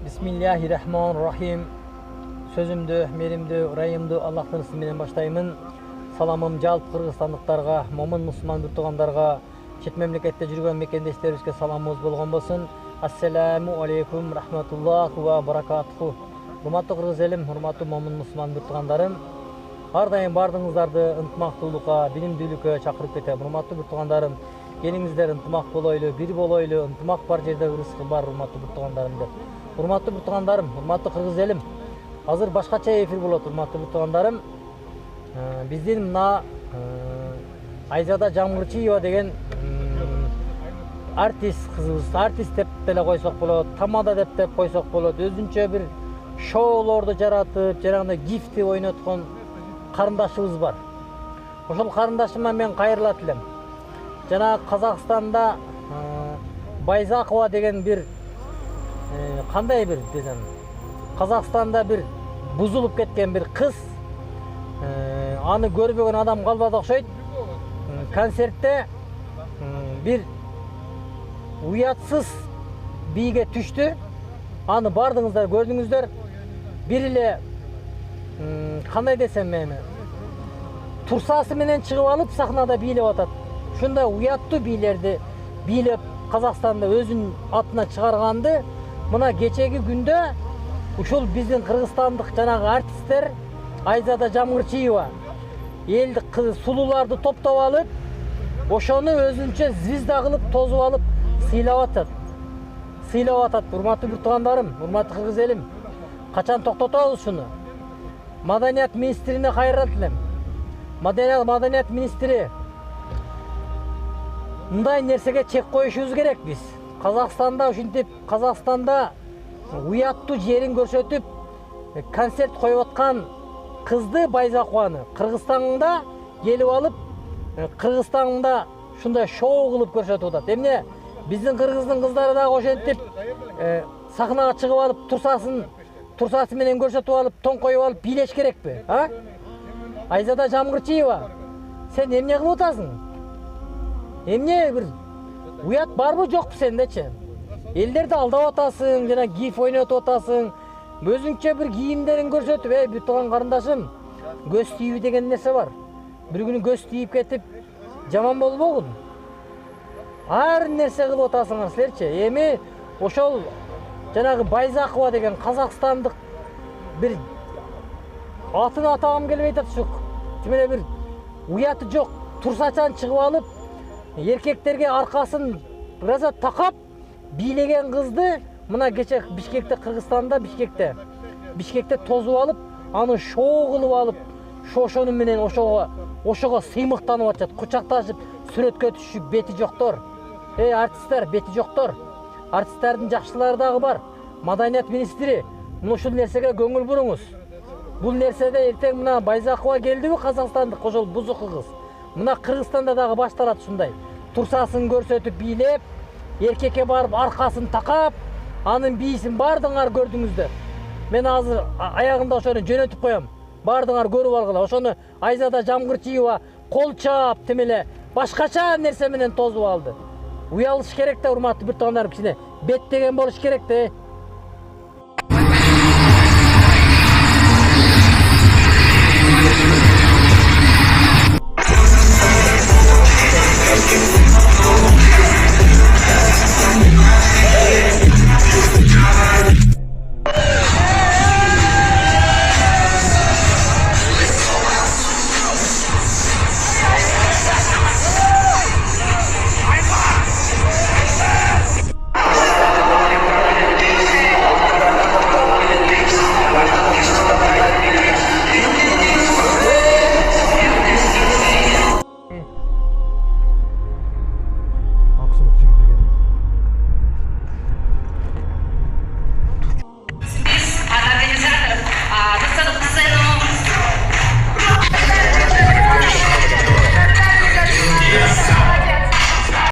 Bismillahirrahmanirrahim. Sözümdü, merimdi, urayımdı Allah'ın ismiyle başlayımın. Salamım жалп Kırgızstandыктарга, момун мусулман bir тугандарга, чет мемлекетте жүргөн мекендештерибизге саламыбыз болгон болсун. Ассаламу алейкум рахматуллахи ва баракатуху. Урматтуу кыргыз элим, урматтуу момун мусулман bir тугандарым. Ар дайым бардыгыңыздарды ынтымактуулукка, билимдүүлүккө чакырып кетем. Урматтуу bir тугандарым, келиңиздер ынтымак болойлу, бир болойлу, ынтымак бар жерде ырыскы бар, урматтуу bir тугандарым деп. Урматтуу bir тугандарым, урматтуу кыргыз элим, азыр башкача эфир болот, урматтуу bir тугандарым. Биздин мына Айзада Жамгырчиева деген артист кызыбыз, артист деп деле койсок болот, тамада деп койсок болот, өзүнчө бир шоулорду жаратып, жанагындай гифти ойноткон карындашыбыз бар. Ошол карындашыма мен кайрылат элем. Жана Казакстанда Байзакова деген бир кандай бир десем, Казакстанда бир бузулуп кеткен бир кыз, аны көрбөгөн адам калбады окшойт. Концертте бир уятсыз бийге түштү. Аны бардыңыздар, көрдүңүздөр. Бир эле кандай десем мени, турсасы менен чыгып алып сахнада бийлеп атат. Ушундай уяттуу бийлерди бийлеп Казакстанда өзүнүн атына чыгарганды мына кечеги күндө ушул биздин кыргызстандык жанагы артисттер Айзада Жамгырчиева элди сулууларды топтоп алып, ошону өзүнчө звезда кылып тозуп алып сыйлап атат. Урматтуу bir тугандарым, урматтуу кыргыз элим, качан токтотобуз ушуну? Маданият министрине кайрылат элем. Маданият министри мындай нерсеге чек коюшубуз керек биз. Казакстанда ушинтип, Казакстанда уяттуу жерин көрсөтүп концерт коюп аткан кызды Байзакованы Кыргызстанда келип алып, Кыргызстанда ушундай шоу кылып көрсөтүп атат. Эмне биздин кыргыздын кыздары дагы ошентип сахнага чыгып алып, турсасы менен көрсөтүп алып, тоң коюп алып бийлеш керекпи, а? Айзада Жамгырчиева, сен эмне кылып атасың? Эмне бир уят барбы жокпу сендечи? Элдерди алдап атасың, жана гиф ойнотуп атасың. Өзүнчө бир кийимдерин көрсөтүп, бир тууган карындашым, көз тийүү деген нерсе бар. Бир күнү көз тийип кетип, жаман болбогун. Ар нерсе кылып атасыңар силерчи. Эми ошол жанагы Байзакова деген Казакстандык бир атын атагым келбей атат, ушу тимеле бир уяты жок, турсачан чыгып алып, эркектерге аркасын раза такап бийлеген кызды мына кече Бишкекте, Кыргызстанда Бишкекте тозуп алып, аны шоу кылып алып, ошону менен ошого сыймыктанып атышат, кучакташып, сүрөткө түшүп, бети жоктор. Артисттер, бети жоктор. Артисттердин жакшылары дагы бар. Маданият министри, мына ушул нерсеге көңүл буруңуз. Бул нерседе эртең мына Байзакова келдиби, Казакстандык ошол бузуку кыз. Мына Кыргызстанда дагы башталат ушундай. Турсасын көрсөтүп бийлеп, эркекке барып аркасын такап, анын бийсин бардыңар көрдүңүздөр. Мен азыр аягында ошону жөнөтүп коем. Бардыңар көрүп алгыла. Ошону Айзада Жамгырчиева кол чаап, тимеле башкача нерсе менен тозуп алды. Уялыш керек да, урматтуу bir тугандарым, кичине бет деген болуш керек да.